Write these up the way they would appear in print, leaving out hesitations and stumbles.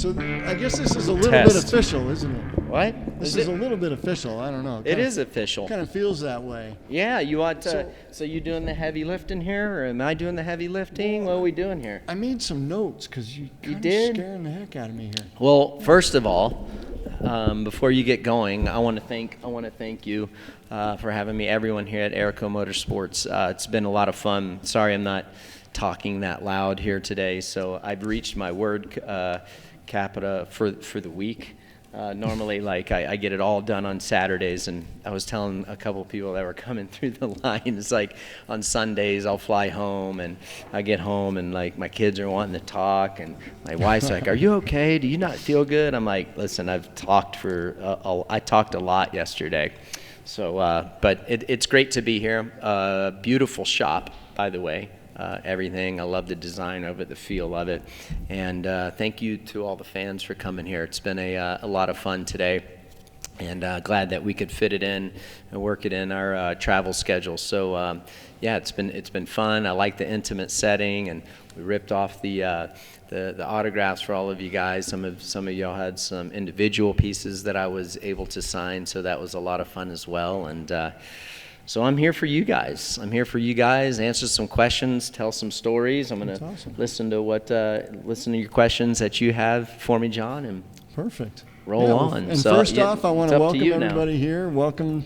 So I guess this is a little bit official, isn't it? What? This is a little bit official. I don't know. It is official. Kind of feels that way. Yeah, you want to. So you doing the heavy lifting here, or am I doing the heavy lifting? What are we doing here? I made some notes because you did? scaring the heck out of me here. Well, first of all, before you get going, I want to thank you for having me. Everyone here at Erico Motorsports. It's been a lot of fun. Sorry, I'm not talking that loud here today. So I've reached my word capita for the week. Normally, like, I get it all done on Saturdays, and I was telling a couple people that were coming through the line, it's like on Sundays I'll fly home, and I get home, and like my kids are wanting to talk, and my wife's like, "Are you okay? Do you not feel good?" I'm like, "Listen, I've talked I talked a lot yesterday." So, but it's great to be here. Beautiful shop, by the way. Everything. I love the design of it, the feel of it, and thank you to all the fans for coming here. It's been a lot of fun today, and glad that we could fit it in and work it in our travel schedule. So yeah, it's been fun. I like the intimate setting, and we ripped off the autographs for all of you guys. Some of y'all had some individual pieces that I was able to sign, so that was a lot of fun as well. And so I'm here for you guys. Answer some questions, tell some stories. I'm going to listen to your questions that you have for me, John, and perfect. Roll on. And so, first off, I want to welcome everybody here. Welcome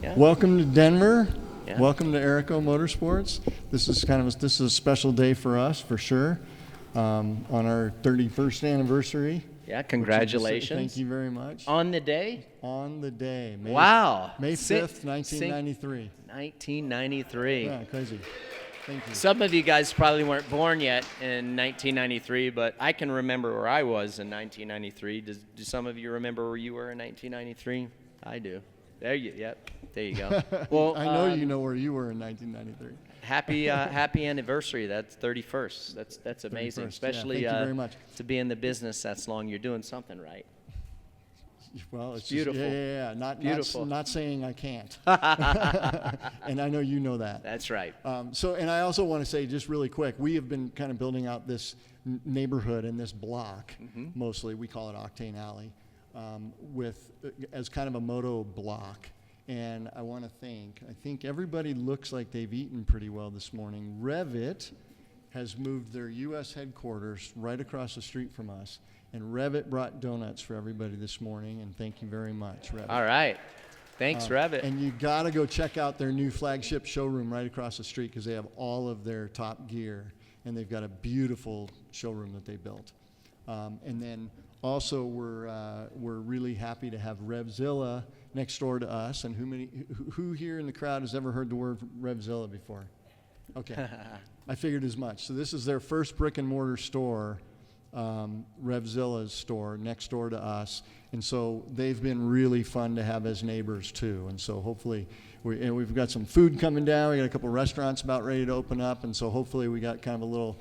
to Denver. Yeah. Welcome to Erico Motorsports. This is a special day for us, for sure. On our 31st anniversary. Yeah, congratulations. Thank you very much. On the day? On the day. Wow. May 5th, 1993. 1993. Yeah, crazy. Thank you. Some of you guys probably weren't born yet in 1993, but I can remember where I was in 1993. Do some of you remember where you were in 1993? I do. There you go. Well, I know you know where you were in 1993. Happy anniversary. That's 31st. That's amazing. 31st. Especially thank you very much. To be in the business that's long. You're doing something right. Well, it's beautiful. Beautiful. Not saying I can't. And I know you know that. That's right. And I also want to say, just really quick, we have been kind of building out this neighborhood and this block. Mostly, we call it Octane Alley, as kind of a moto block. And I think everybody looks like they've eaten pretty well this morning. Revit has moved their U.S. headquarters right across the street from us, and Revit brought donuts for everybody this morning, and thank you very much, Revit. All right. Thanks, Revit. And you got to go check out their new flagship showroom right across the street, because they have all of their top gear, and they've got a beautiful showroom that they built. And then also we're really happy to have Revzilla next door to us. And who here in the crowd has ever heard the word Revzilla before? Okay, I figured as much. So this is their first brick and mortar store, Revzilla's store next door to us. And so they've been really fun to have as neighbors too. And so hopefully, we've got some food coming down. We got a couple restaurants about ready to open up. And so hopefully we got kind of a little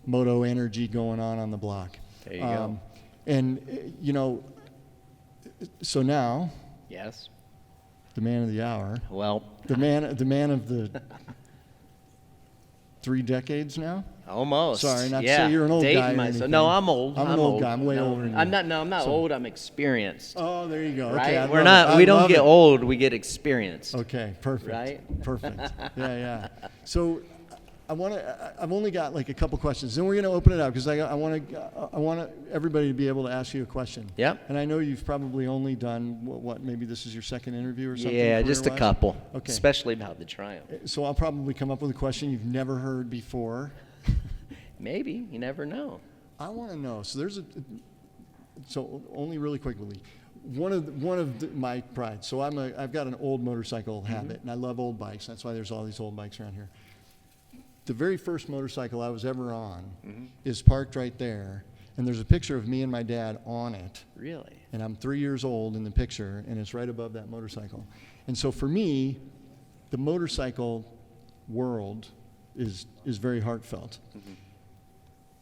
moto energy going on the block. There you go. And, so now. Yes. The man of the hour. Well. The man of the 3 decades now. Almost. Sorry, not to say you're an old guy. No, I'm old. I'm an old guy. I'm way older than you. I'm not old. I'm experienced. Oh, there you go. Right? Okay, we don't get old. We get experienced. Okay, perfect. Right? Perfect. Yeah. So I've only got like a couple questions. Then we're going to open it up, because I want everybody to be able to ask you a question. Yep. And I know you've probably only done maybe this is your second interview or something. Yeah, just a couple. Okay. Especially about the Triumph. So I'll probably come up with a question you've never heard before. Maybe. You never know. I want to know. So only really quickly. One of my pride. So I've got an old motorcycle habit, and I love old bikes. That's why there's all these old bikes around here. The very first motorcycle I was ever on is parked right there, and there's a picture of me and my dad on it. Really? And I'm 3 years old in the picture, and it's right above that motorcycle. And so for me, the motorcycle world is very heartfelt.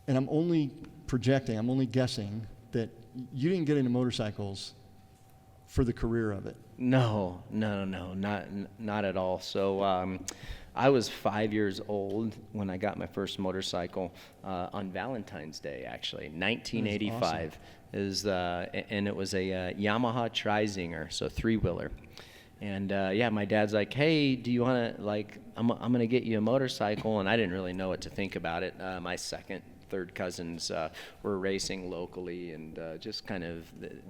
And I'm only guessing that you didn't get into motorcycles for the career of it. No, not at all. So I was 5 years old when I got my first motorcycle on Valentine's Day, actually, 1985. And it was a Yamaha Trizinger, so three-wheeler. And yeah, my dad's like, hey, do you want to, like, I'm going to get you a motorcycle. And I didn't really know what to think about it. My second, third cousins were racing locally and just kind of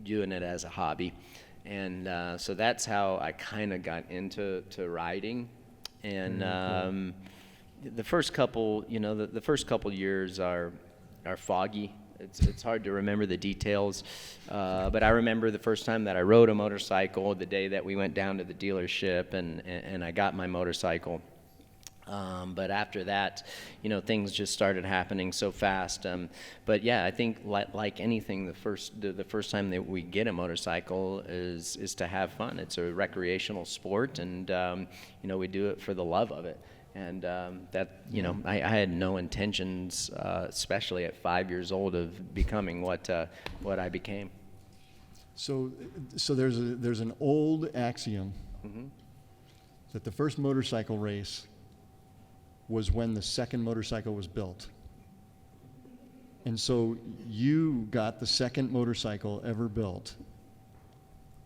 doing it as a hobby. And so that's how I kind of got into riding. And the first couple, the first couple years are foggy. It's hard to remember the details, but I remember the first time that I rode a motorcycle, the day that we went down to the dealership, and I got my motorcycle. But after that, things just started happening so fast. But yeah, I think like anything, the first time that we get a motorcycle is to have fun. It's a recreational sport, and we do it for the love of it. And I had no intentions, especially at 5 years old, of becoming what I became. So there's an old axiom that the first motorcycle race was when the second motorcycle was built. And so you got the second motorcycle ever built,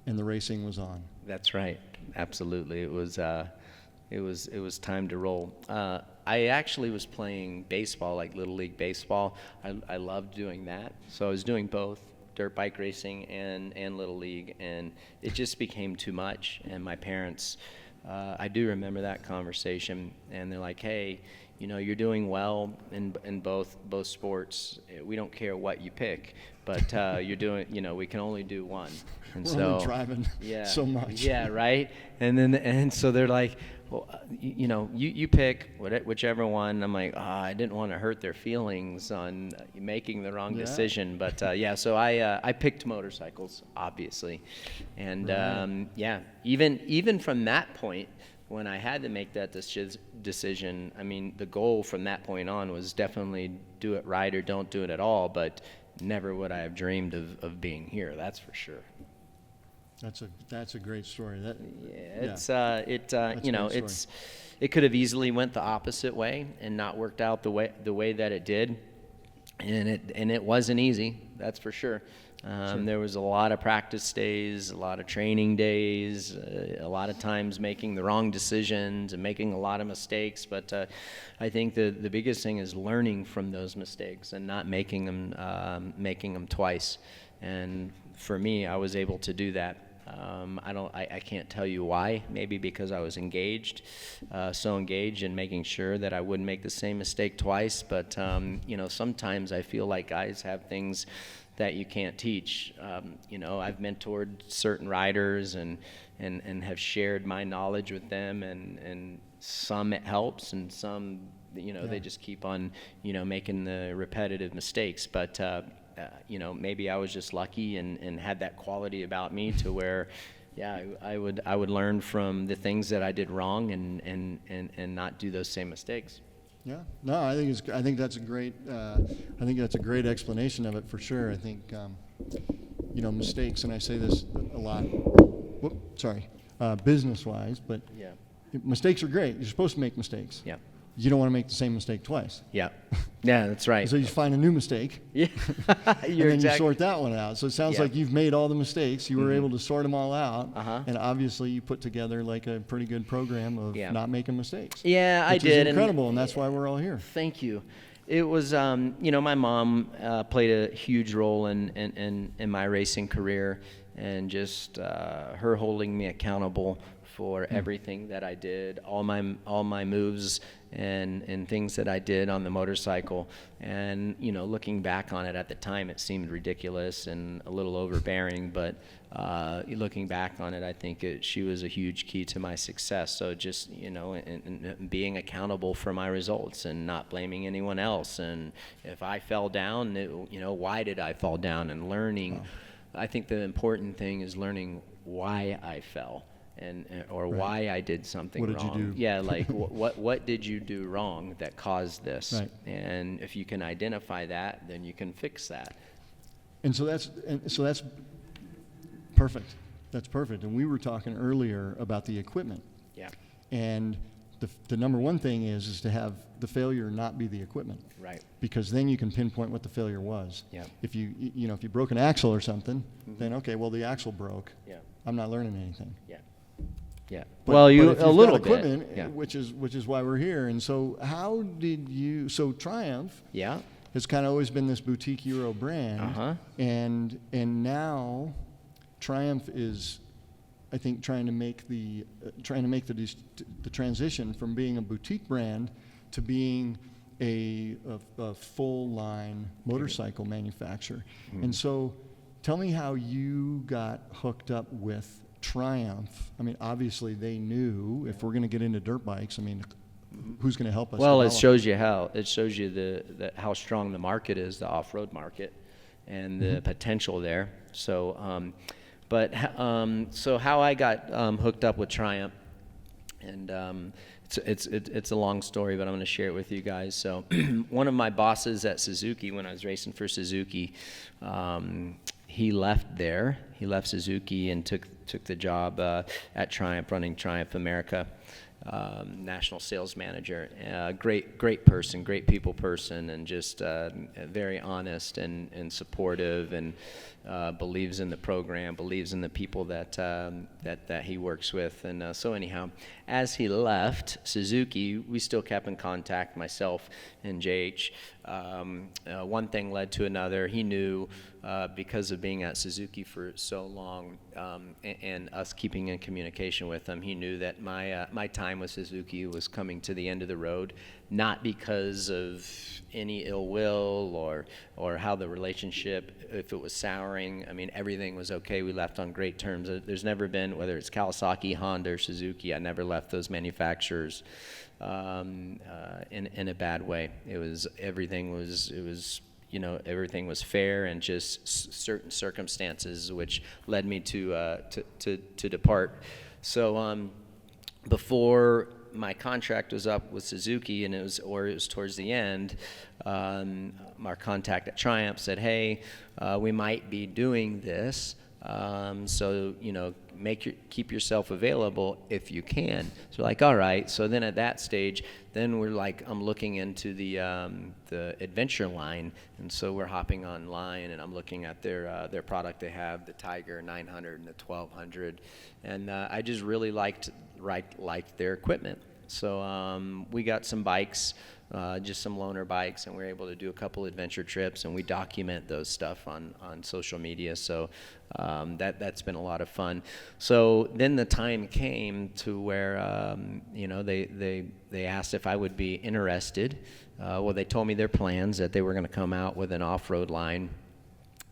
and the racing was on. That's right. Absolutely. It was time to roll. I actually was playing baseball, like Little League baseball. I loved doing that. So I was doing both dirt bike racing and Little League, and it just became too much. And my parents, I do remember that conversation, and they're like, hey, you're doing well in both sports. We don't care what you pick, but you're doing, we can only do one. And We're so only driving so much. Yeah, right. And so they're like, well, you pick whichever one. I'm like, I didn't want to hurt their feelings on making the wrong decision, but so I picked motorcycles, obviously, and right. Even from that point, when I had to make that decision, I mean, the goal from that point on was definitely do it right or don't do it at all, but never would I have dreamed of being here. That's for sure. That's a great story. It could have easily went the opposite way and not worked out the way that it did, and it wasn't easy. That's for sure. Sure. There was a lot of practice days, a lot of training days, a lot of times making the wrong decisions and making a lot of mistakes. But I think the biggest thing is learning from those mistakes and not making them twice. And for me, I was able to do that. I can't tell you why. Maybe because I was so engaged in making sure that I wouldn't make the same mistake twice. But sometimes I feel like guys have things that you can't teach. I've mentored certain riders and have shared my knowledge with them, and some it helps, and some they just keep on making the repetitive mistakes. But maybe I was just lucky and had that quality about me to where, I would learn from the things that I did wrong and not do those same mistakes. Yeah, no, I think that's a great explanation of it for sure. I think mistakes, and I say this a lot. Business-wise, but mistakes are great. You're supposed to make mistakes. Yeah. You don't want to make the same mistake twice. Yeah, that's right. So you find a new mistake. Yeah, and then you sort that one out. So it sounds like you've made all the mistakes. You were able to sort them all out, and obviously you put together like a pretty good program of not making mistakes. Yeah, I did. Which is incredible, and that's why we're all here. Thank you. It was, my mom played a huge role in my racing career, and just her holding me accountable for everything that I did, all my moves and things that I did on the motorcycle. And looking back on it at the time, it seemed ridiculous and a little overbearing, but looking back on it, I think she was a huge key to my success. So just and being accountable for my results and not blaming anyone else. And if I fell down, why did I fall down, and learning. I think the important thing is learning why I fell. Or why I did something wrong. What did you do? Yeah, like what did you do wrong that caused this? Right. And if you can identify that, then you can fix that. And so that's perfect. That's perfect. And we were talking earlier about the equipment. Yeah. And the number one thing is to have the failure not be the equipment. Right. Because then you can pinpoint what the failure was. Yeah. If if you broke an axle or something, then okay, well the axle broke. Yeah. I'm not learning anything. Yeah. Yeah. But, well, but you if a you've little got bit. equipment, Yeah. which is why we're here. And so how did you? So Triumph Yeah. has kind of always been this boutique Euro brand, Uh-huh. and now Triumph is, I think, trying to make the transition from being a boutique brand to being a full line motorcycle manufacturer. Mm-hmm. And so, tell me how you got hooked up with Triumph. I mean, obviously they knew if we're going to get into dirt bikes. I mean, who's going to help us? Well, it develop? shows you how strong the market is, the off-road market, and the potential there. So, so how I got hooked up with Triumph, and it's a long story, but I'm going to share it with you guys. So, one of my bosses at Suzuki, when I was racing for Suzuki, he left there. He left Suzuki and took the job at Triumph, running Triumph America, national sales manager. Great person, great people person, and just very honest and supportive, and believes in the program, believes in the people that he works with. And so anyhow, as he left Suzuki, we still kept in contact, myself and JH. One thing led to another. He knew, because of being at Suzuki for so long, and us keeping in communication with him, he knew that my time with Suzuki was coming to the end of the road, not because of any ill will or how the relationship, if it was souring. I mean, everything was okay. We left on great terms. There's never been, whether it's Kawasaki, Honda, or Suzuki, I never left those manufacturers in a bad way. Everything was fair, and just certain circumstances which led me to depart. So before my contract was up with Suzuki, and it was towards the end, our contact at Triumph said, "Hey, we might be doing this, so keep yourself available if you can." So like, all right. So then at that stage, then we're like, I'm looking into the adventure line, and so we're hopping online, and I'm looking at their product. They have the Tiger 900 and the 1200, and I just really liked their equipment. So we got some bikes, just some loaner bikes, and we were able to do a couple adventure trips, and we document those stuff on social media. So that's been a lot of fun. So then the time came to where they asked if I would be interested. Well, they told me their plans, that they were going to come out with an off-road line,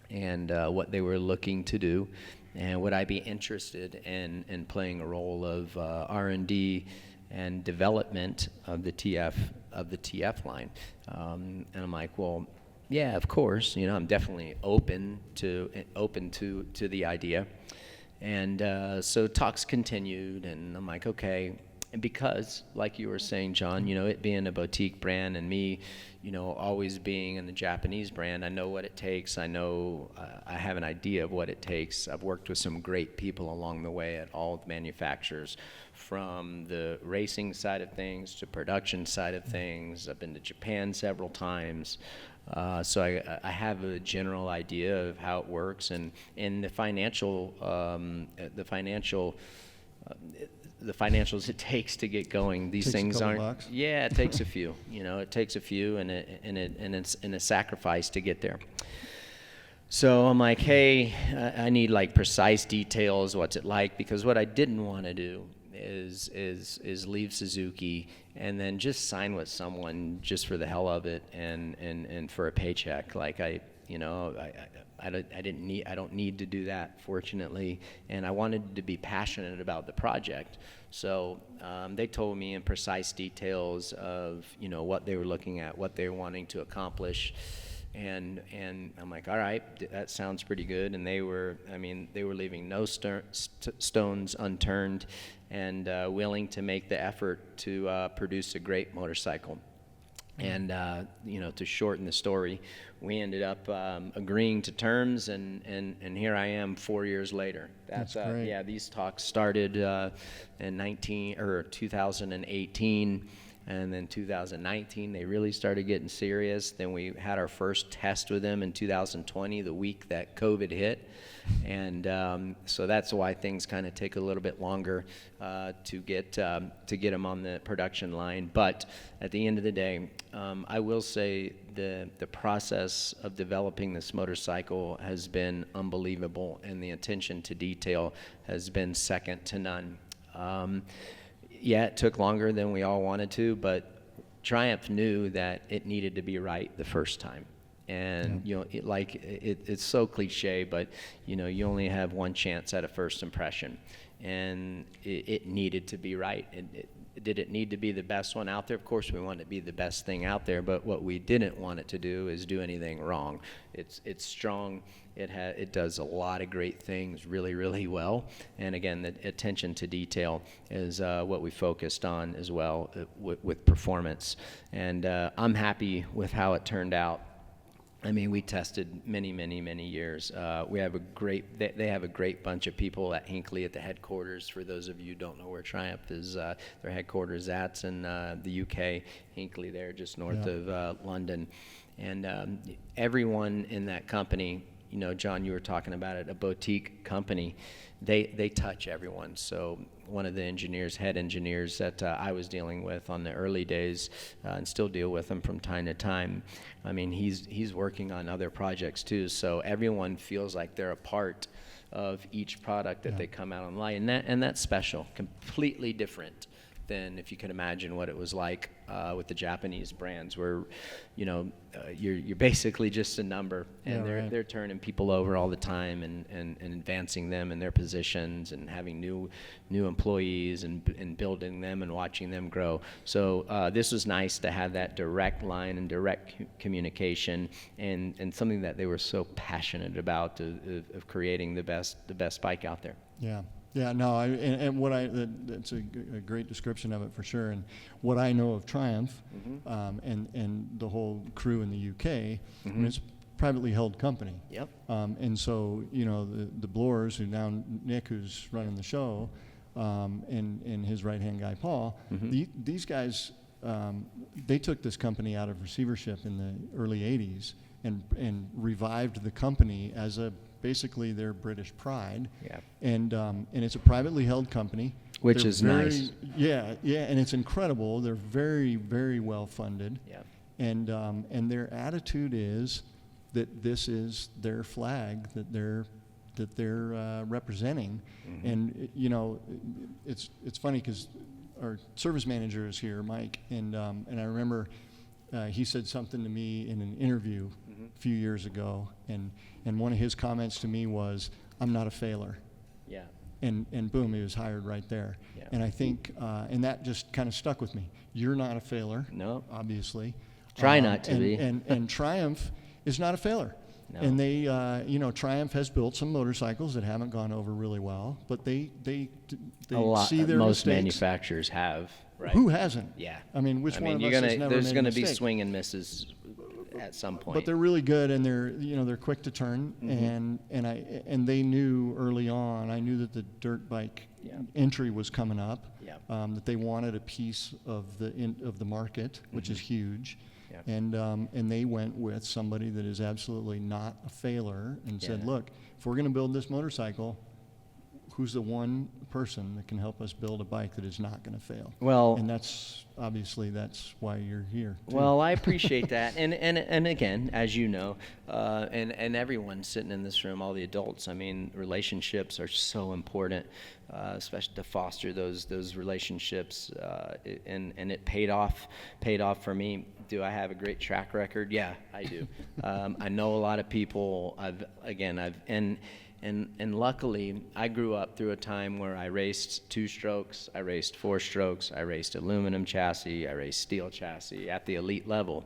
and what they were looking to do, and would I be interested in playing a role of R&D and development of the TF line. And I'm like, well, yeah, of course. I'm definitely open to the idea. And so talks continued, and I'm like, okay. And because, like you were saying, John, it being a boutique brand, and me, always being in the Japanese brand, I know what it takes. I know I have an idea of what it takes. I've worked with some great people along the way at all the manufacturers, from the racing side of things to production side of things. I've been to Japan several times. So I have a general idea of how it works, and the financials it takes to get going. These things aren't. Bucks. Yeah, it takes a few. It takes a few, and it's a sacrifice to get there. So I'm like, hey, I need like precise details. What's it like? Because what I didn't want to do is leave Suzuki and then just sign with someone just for the hell of it and for a paycheck. Like I don't need to do that, fortunately, and I wanted to be passionate about the project. So they told me in precise details of what they were looking at, what they were wanting to accomplish, and I'm like, all right, that sounds pretty good. And they were leaving no stones unturned, and willing to make the effort to produce a great motorcycle. And, to shorten the story, we ended up agreeing to terms, and here I am 4 years later. That's great. Yeah, these talks started in 2018, and then 2019 they really started getting serious. Then we had our first test with them in 2020, the week that COVID hit. And so that's why things kind of take a little bit longer to get them on the production line. But at the end of the day, I will say the process of developing this motorcycle has been unbelievable, and the attention to detail has been second to none. Yeah, it took longer than we all wanted to, but Triumph knew that it needed to be right the first time. And it's so cliche, but you only have one chance at a first impression, and it needed to be right. Did it need to be the best one out there? Of course, we want it to be the best thing out there, but what we didn't want it to do is do anything wrong. It's strong. It does a lot of great things really, really well. And again, the attention to detail is what we focused on as well with performance. And I'm happy with how it turned out. I mean, we tested many, many, many years. We have they have a great bunch of people at Hinckley at the headquarters. For those of you who don't know where Triumph is, their headquarters at's in the UK, Hinckley there, just north of London. And everyone in that company, John, you were talking about it, a boutique company, they touch everyone. So one of the head engineers that I was dealing with on the early days, and still deal with him from time to time, I mean, he's working on other projects too. So everyone feels like they're a part of each product that they come out on line, and that's special, completely different than if you can imagine what it was like with the Japanese brands, where you're basically just a number, and they're turning people over all the time and advancing them in their positions and having new employees and building them and watching them grow. So this was nice to have that direct line and direct communication, and something that they were so passionate about of creating the best bike out there. Yeah. Yeah, no, that's a great description of it for sure. And what I know of Triumph, and the whole crew in the UK, I mean, it's a privately held company. Yep. And so, the Blores, Nick, who's running the show, and his right-hand guy, Paul, these guys, they took this company out of receivership in the early 80s and revived the company as basically their British pride. Yeah. And it's a privately held company. Which is nice. Yeah, and it's incredible. They're very, very well funded. Yeah. And their attitude is that this is their flag that they're representing. And it's funny because our service manager is here, Mike, and I remember he said something to me in an interview a few years ago, and one of his comments to me was, "I'm not a failer." Yeah. And boom, he was hired right there. Yeah. And I think, and that just kind of stuck with me. You're not a failer. No. Obviously. Try not to be. And Triumph is not a failer. No. And they, Triumph has built some motorcycles that haven't gone over really well, but they see their most mistakes. Manufacturers have. Right. Who hasn't? Yeah. I mean, which one of us has never made a mistake? There's going to be swing and misses at some point. But they're really good, and they're quick to turn, and they knew early on. I knew that the dirt bike entry was coming up. Yeah. That they wanted a piece of the market, which is huge. Yeah. And they went with somebody that is absolutely not a failer and said, look, if we're going to build this motorcycle, who's the one person that can help us build a bike that is not going to fail? Well, and that's why you're here, too. Well, I appreciate that, and again, as you know, and everyone sitting in this room, all the adults. I mean, relationships are so important, especially to foster those relationships, and it paid off for me. Do I have a great track record? Yeah, I do. I know a lot of people. And luckily, I grew up through a time where I raced 2-strokes, I raced 4-strokes, I raced aluminum chassis, I raced steel chassis at the elite level.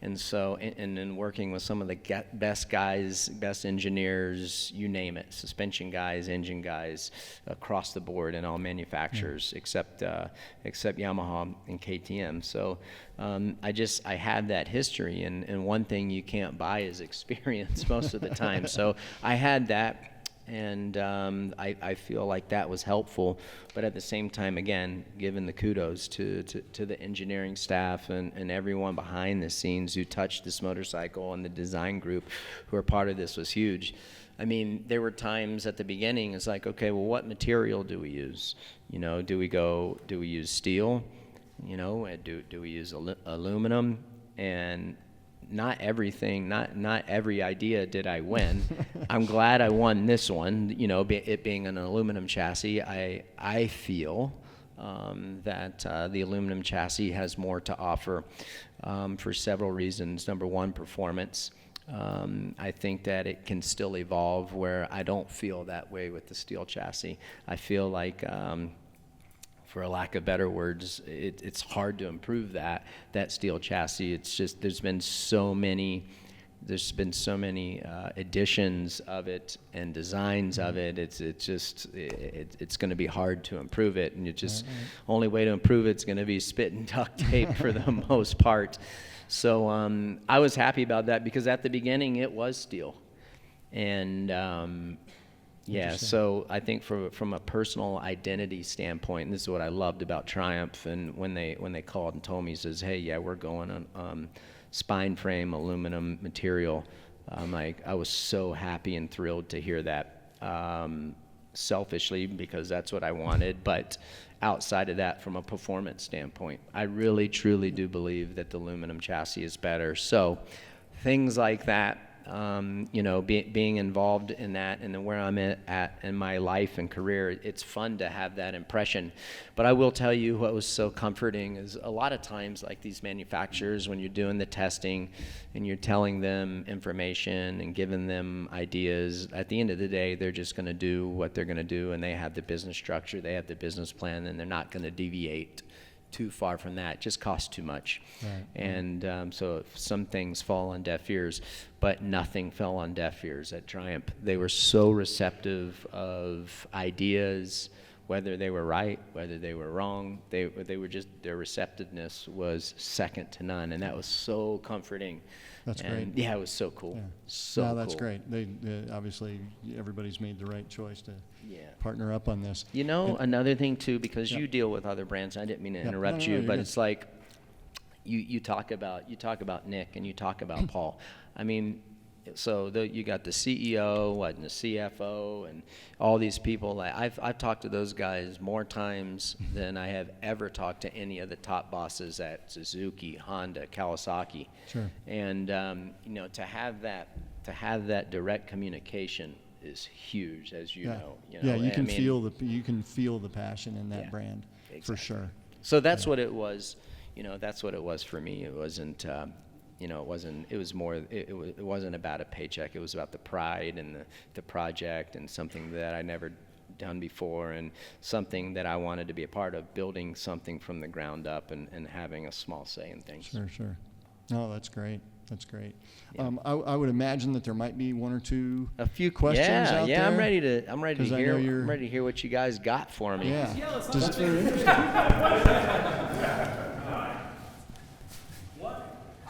And so, and then working with some of the best guys, best engineers, you name it, suspension guys, engine guys, across the board, and all manufacturers except Yamaha and KTM. So I had that history, and one thing you can't buy is experience most of the time. So I had that. And I feel like that was helpful, but at the same time, again, giving the kudos to the engineering staff and everyone behind the scenes who touched this motorcycle, and the design group who are part of this was huge. I mean, there were times at the beginning, it's like, okay, well, what material do we use? You know, do we use steel? You know, do we use aluminum? And not everything, not every idea did I win. I'm glad I won this one. You know, it being an aluminum chassis, I feel that the aluminum chassis has more to offer for several reasons. Number one, performance. I think that it can still evolve, where I don't feel that way with the steel chassis. I feel like, for a lack of better words, it's hard to improve that steel chassis. It's just there's been so many editions of it and designs of it. It's going to be hard to improve it, and only way to improve it's going to be spit and duct tape for the most part. So I was happy about that, because at the beginning it was steel, and yeah, so I think from a personal identity standpoint, and this is what I loved about Triumph, and when they called and told me, says, hey, yeah, we're going on spine frame aluminum material, I was so happy and thrilled to hear that, selfishly, because that's what I wanted, but outside of that, from a performance standpoint, I really, truly do believe that the aluminum chassis is better. So things like that, you know, being involved in that, and then where I'm at in my life and career, it's fun to have that impression. But I will tell you, what was so comforting is a lot of times, like these manufacturers, when you're doing the testing and you're telling them information and giving them ideas, at the end of the day, they're just going to do what they're going to do, and they have the business structure, they have the business plan, and they're not going to deviate too far from that. It just costs too much. Right. And so some things fall on deaf ears, but nothing fell on deaf ears at Triumph. They were so receptive of ideas, whether they were right, whether they were wrong. They were just, their receptiveness was second to none, and that was so comforting. That's great. Yeah, it was so cool. Yeah. So no, that's cool. great. They obviously, everybody's made the right choice to partner up on this. You know, another thing too, because you deal with other brands. I didn't mean to interrupt you, but it's like you talk about Nick and you talk about Paul. I mean, so you got the CEO and the CFO and all these people. I've talked to those guys more times than I have ever talked to any of the top bosses at Suzuki, Honda, Kawasaki. Sure. And you know, to have that direct communication is huge, as you know. Yeah, you can feel the passion in that brand, exactly. For sure. So that's what it was. You know, that's what it was for me. It wasn't. You know, it was more, it wasn't about a paycheck. It was about the pride and the project, and something that I never done before, and something that I wanted to be a part of, building something from the ground up and having a small say in things. Sure. No, that's great. That's great. Yeah. I would imagine that there might be one or two a few questions out there. Yeah, I'm ready to hear what you guys got for me. Yeah. That's very interesting.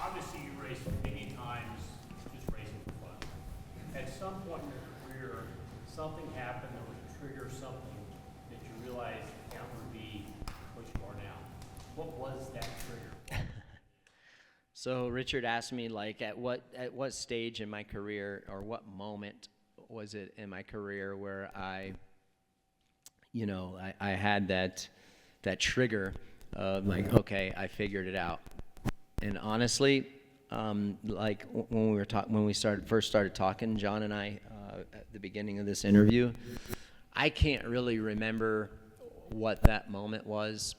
Obviously, you raced many times, just racing for fun. At some point in your career, something happened that would trigger something that you realized that would be what you are now. What was that trigger? So Richard asked me, like, at what stage in my career, or what moment was it in my career where I had that trigger of like, okay, I figured it out. And honestly, like when we first started talking, John and I, at the beginning of this interview, I can't really remember what that moment was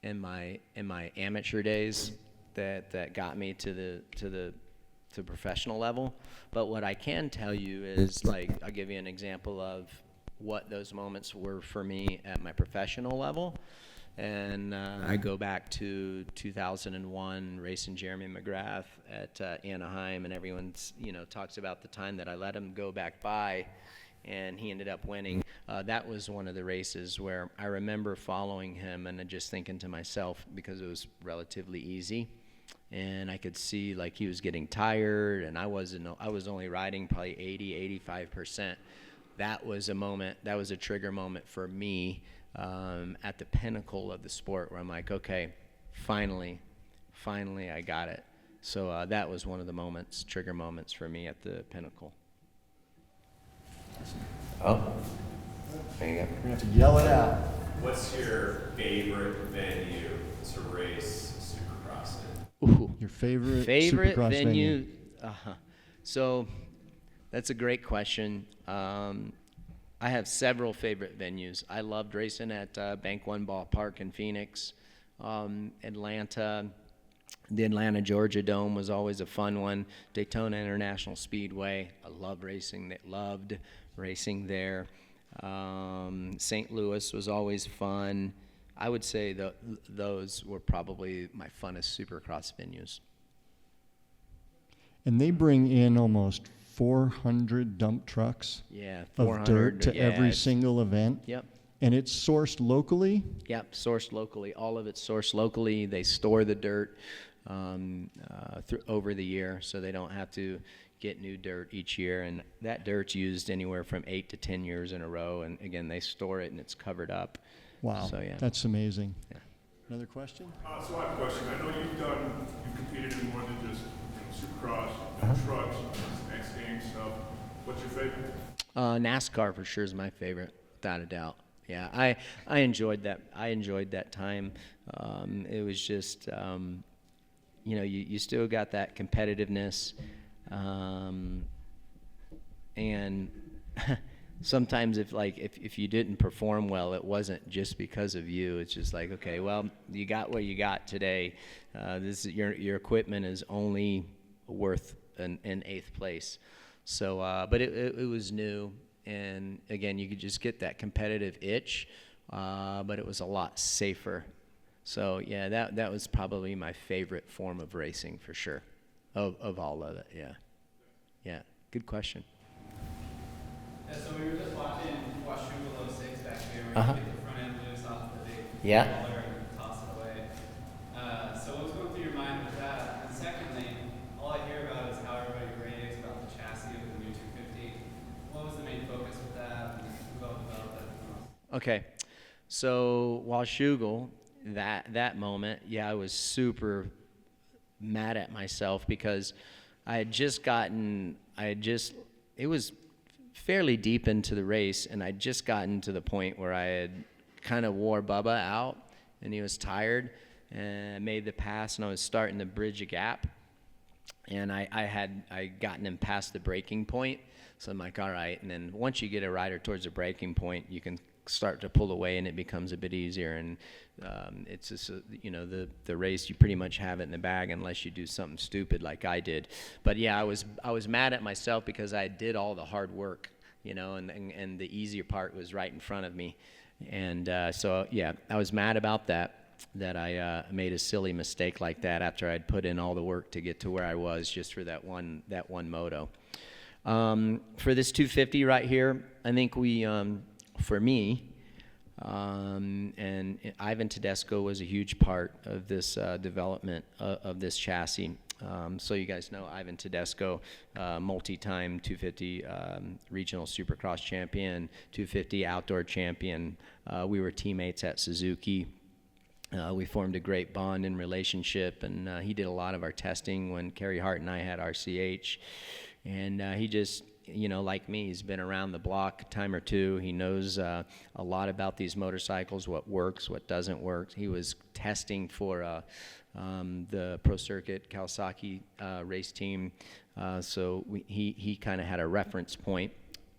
in my amateur days that got me to the professional level. But what I can tell you is, like, I'll give you an example of what those moments were for me at my professional level. And I go back to 2001, racing Jeremy McGrath at Anaheim, and everyone's, talks about the time that I let him go back by, and he ended up winning. That was one of the races where I remember following him and just thinking to myself, because it was relatively easy, and I could see like he was getting tired, and I was only riding probably 80-85%. That was a moment, that was a trigger moment for me at the pinnacle of the sport, where I'm like, okay, finally I got it. So that was one of the moments, trigger moments for me at the pinnacle. Oh, there you go. We're gonna have to yell it out. What's your favorite venue to race Supercross in? Ooh. Your favorite Favorite Supercross venue? So that's a great question. I have several favorite venues. I loved racing at Bank One Ballpark in Phoenix, Atlanta. The Atlanta Georgia Dome was always a fun one. Daytona International Speedway, I loved racing there. St. Louis was always fun. I would say those were probably my funnest Supercross venues. And they bring in almost 400 dump trucks Yeah, of 400 dirt to every single event. Yep. And it's sourced locally? Yep, sourced locally. All of it's sourced locally. They store the dirt over the year, so they don't have to get new dirt each year. And that dirt's used anywhere from 8 to 10 years in a row. And again, they store it and it's covered up. Wow, So, yeah. that's amazing. Yeah. Another question? So I have a question. I know you competed in more than just Supercross and trucks, X Games stuff. What's your favorite? NASCAR for sure is my favorite, without a doubt. Yeah, I enjoyed that. I enjoyed that time. It was just, you still got that competitiveness, and sometimes if you didn't perform well, it wasn't just because of you. It's just like, okay, well, you got what you got today. Your equipment is only worth an 8th place. So, but it was new. And again, you could just get that competitive itch, but it was a lot safer. So yeah, that was probably my favorite form of racing for sure, of all of it. Yeah, good question. Yeah, so we were just watching Washugal 06 back here, where Uh-huh. you get the front end loose off the big Yeah. roller and toss it away. So what was going through your mind with that? And secondly, all I hear about is how everybody raves about the chassis of the new 250. What was the main focus with that, and who helped develop that the most? Okay, so Washugal, that moment, yeah, I was super mad at myself because it was fairly deep into the race, and I'd just gotten to the point where I had kind of wore Bubba out, and he was tired, and I made the pass, and I was starting to bridge a gap, and I gotten him past the breaking point, so I'm like, all right, and then once you get a rider towards the breaking point, you can start to pull away, and it becomes a bit easier, and it's just the race, you pretty much have it in the bag unless you do something stupid like I did. But yeah, I was mad at myself because I did all the hard work, and the easier part was right in front of me, and so yeah, I was mad about that I made a silly mistake like that after I'd put in all the work to get to where I was just for that one moto. For this 250 right here, I think for me, and Ivan Tedesco was a huge part of this development of this chassis. So you guys know Ivan Tedesco, multi-time 250 regional supercross champion, 250 outdoor champion. We were teammates at Suzuki. We formed a great bond and relationship, and he did a lot of our testing when Kerry Hart and I had RCH. And he just, like me, he's been around the block a time or two. He knows a lot about these motorcycles, what works, what doesn't work. He was testing for the Pro Circuit Kawasaki race team, so he kind of had a reference point.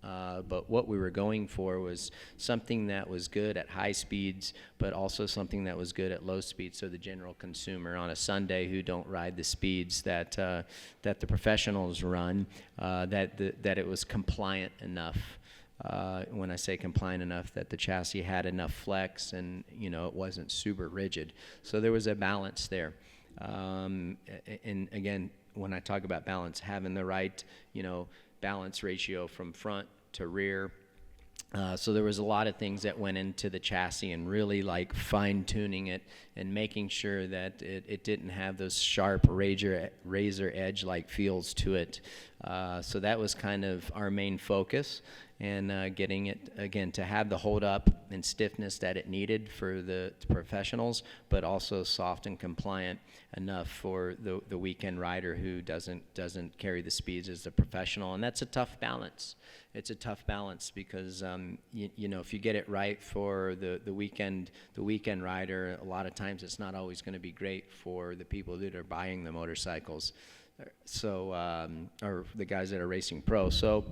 But what we were going for was something that was good at high speeds, but also something that was good at low speeds, so the general consumer on a Sunday who don't ride the speeds that the professionals run, that it was compliant enough when I say compliant enough, that the chassis had enough flex and, you know, it wasn't super rigid. So there was a balance there. And again, when I talk about balance, having the right, you know, balance ratio from front to rear. So there was a lot of things that went into the chassis and really like fine tuning it and making sure that it didn't have those sharp razor edge like feels to it. So that was kind of our main focus, and getting it again to have the hold up and stiffness that it needed for the professionals, but also soft and compliant enough for the weekend rider who doesn't carry the speeds as a professional. And that's a tough balance. It's a tough balance because you know, if you get it right for the weekend rider, a lot of times it's not always going to be great for the people that are buying the motorcycles, so or the guys that are racing pro. So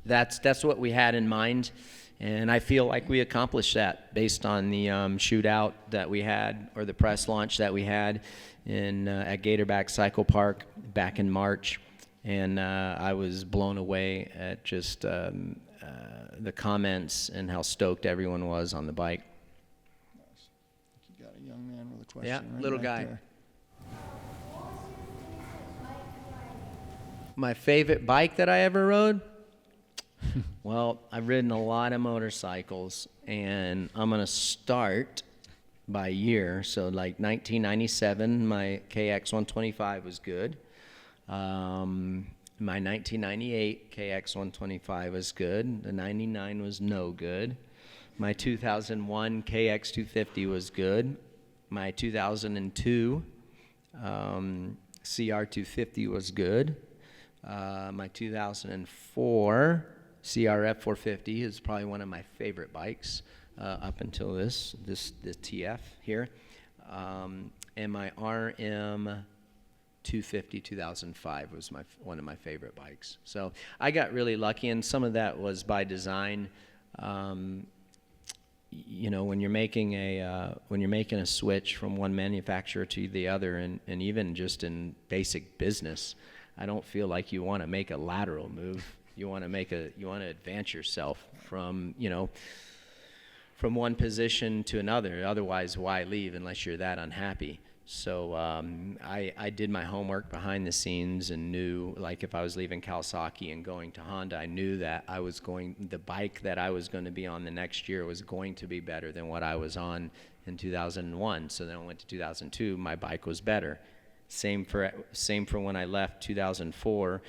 that's what we had in mind, and I feel like we accomplished that based on the shootout that we had, or the press launch that we had in at Gatorback Cycle Park back in March. And I was blown away at just the comments and how stoked everyone was on the bike. Nice. You got a young man with a question. Yeah, right little back guy. there. My favorite bike that I ever rode? Well, I've ridden a lot of motorcycles, and I'm going to start by year. So like 1997, my KX 125 was good. My 1998 KX 125 was good. The 99 was no good. My 2001 KX 250 was good. My 2002 CR 250 was good. My 2004 CRF 450 is probably one of my favorite bikes up until this TF here. And my RM 250 2005 was one of my favorite bikes. So I got really lucky, and some of that was by design. You know, when you're making a switch from one manufacturer to the other, and even just in basic business, I don't feel like you want to make a lateral move. You want to advance yourself from, you know, from one position to another. Otherwise, why leave unless you're that unhappy? So I did my homework behind the scenes and knew, like, if I was leaving Kawasaki and going to Honda, I knew that the bike that I was going to be on the next year was going to be better than what I was on in 2001. So then I went to 2002, my bike was better. Same for when I left 2004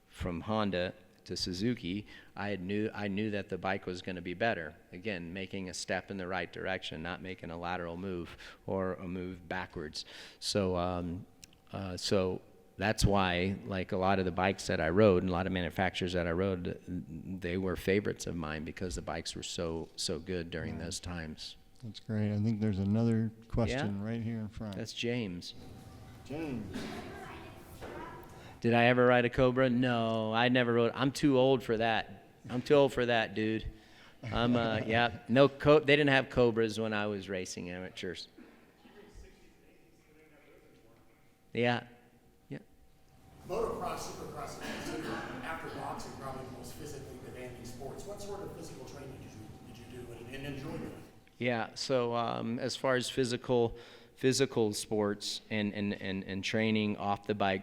from Honda to Suzuki. I knew that the bike was going to be better. Again, making a step in the right direction, not making a lateral move or a move backwards. So so that's why, like, a lot of the bikes that I rode and a lot of manufacturers that I rode, they were favorites of mine because the bikes were so good during those times. That's great. I think there's another question right here in front. That's James. James. Did I ever ride a Cobra? No, I never rode. I'm too old for that. I'm too old for that, dude. Yeah, no. They didn't have Cobras when I was racing amateurs. Yeah, yeah. Motocross, supercross is considered, after boxing, probably the most physically demanding sports. What sort of physical training did you do and enjoy doing? Yeah. So as far as physical sports and training off the bike,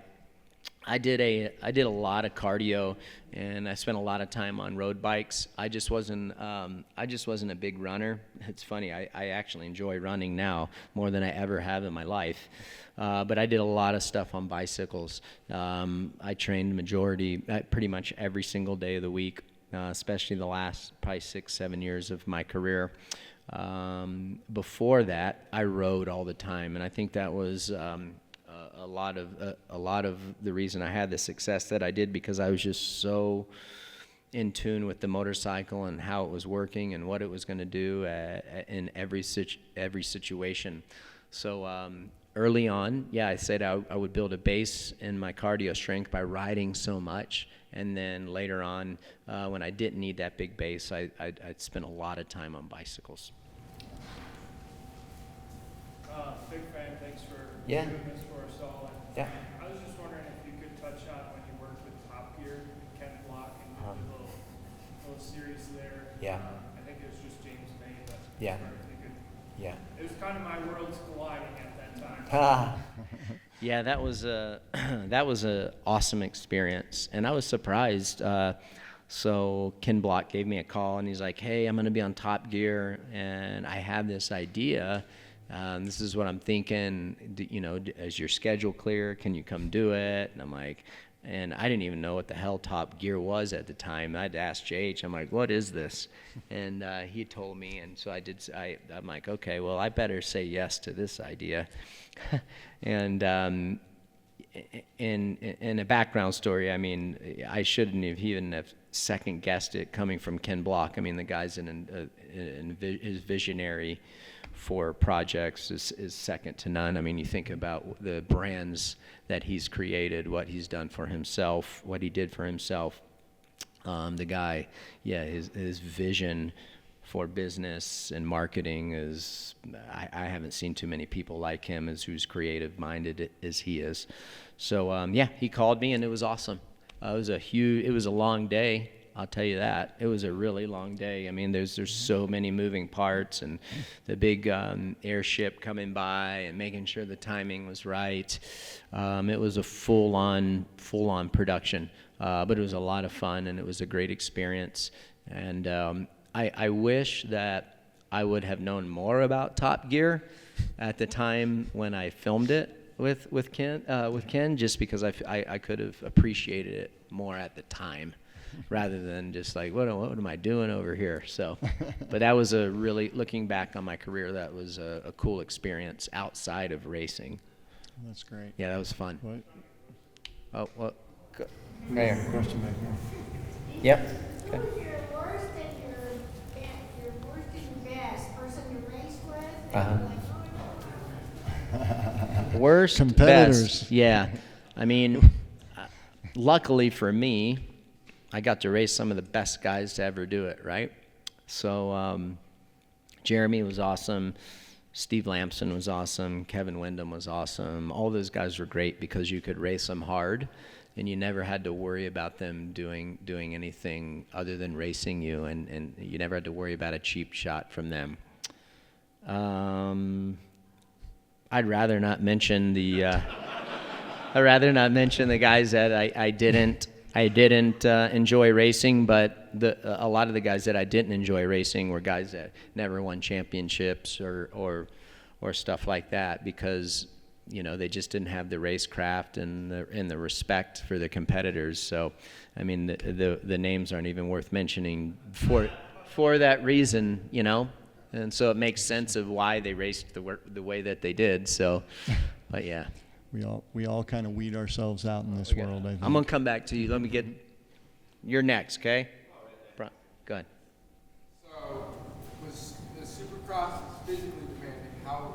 I did a lot of cardio, and I spent a lot of time on road bikes. I just wasn't a big runner. It's funny, I actually enjoy running now more than I ever have in my life. But I did a lot of stuff on bicycles. I trained pretty much every single day of the week, especially the last probably 6-7 years of my career. Before that, I rode all the time, and I think that was a lot of the reason I had the success that I did, because I was just so in tune with the motorcycle and how it was working and what it was going to do in every situation. So early on, yeah, I said I would build a base in my cardio strength by riding so much, and then later on, when I didn't need that big base, I'd spend a lot of time on bicycles. Big fan, thanks for Yeah. doing this for us all. And Yeah. I was just wondering if you could touch on when you worked with Top Gear, Ken Block, and you did a little series there. Yeah. I think it was just James May that Yeah. started thinking. Yeah. It was kind of my worlds colliding at that time. Ah. Yeah, that was a that was a awesome experience, and I was surprised. So Ken Block gave me a call, and he's like, "Hey, I'm going to be on Top Gear, and I have this idea. This is what I'm thinking. Is your schedule clear? Can you come do it?" And I'm like, and I didn't even know what the hell Top Gear was at the time. I'd asked JH, I'm like, "What is this?" And he told me, and so I did. I'm like, okay, well, I better say yes to this idea. And in a background story, I mean, I shouldn't have even have second guessed it coming from Ken Block. I mean, the guy's his visionary for projects is second to none. I mean, you think about the brands that he's created, what he's done for himself, what he did for himself. The guy, yeah, his vision for business and marketing is, I haven't seen too many people like him as who's creative minded as he is. So yeah, he called me and it was awesome. It was a long day. I'll tell you that. It was a really long day. I mean, there's so many moving parts, and the big airship coming by and making sure the timing was right. It was a full-on production, but it was a lot of fun, and it was a great experience. And I wish that I would have known more about Top Gear at the time when I filmed it with Ken, just because I could have appreciated it more at the time, rather than just like, what am I doing over here? So, but that was looking back on my career, that was a cool experience outside of racing. That's great. Yeah, that was fun. What? Oh, well, go. Right here. Question back here. Yep. Who was your worst and your worst and your best person you raced with? Uh-huh. Worst, Competitors. best. Yeah. I mean, luckily for me, I got to race some of the best guys to ever do it, right? So Jeremy was awesome. Steve Lamson was awesome. Kevin Windham was awesome. All those guys were great because you could race them hard, and you never had to worry about them doing anything other than racing you, and you never had to worry about a cheap shot from them. I'd rather not mention the guys that I didn't enjoy racing, but a lot of the guys that I didn't enjoy racing were guys that never won championships or stuff like that, because they just didn't have the racecraft and the respect for the competitors. So, I mean, the names aren't even worth mentioning for that reason, And so it makes sense of why they raced the way that they did. So, but yeah. We all kind of weed ourselves out in this world, I think. I'm going to come back to you. Let me get, you're next, okay? Go ahead. So, was Supercross physically demanding? How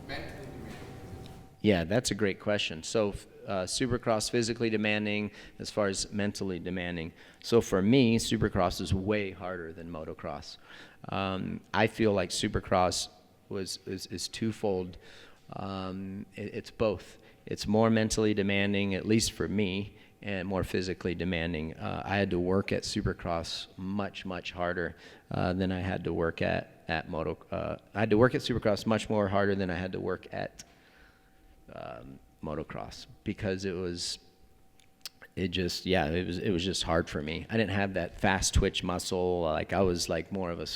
mentally demanding is it? Yeah, that's a great question. So, Supercross physically demanding as far as mentally demanding. So for me, Supercross is way harder than motocross. I feel like Supercross is twofold. It's both. It's more mentally demanding, at least for me, and more physically demanding. I had to work at Supercross much harder than I had to work at moto. I had to work at Supercross much more harder than I had to work at motocross, because it was just hard for me. I didn't have that fast twitch muscle. Like, I was like more of a,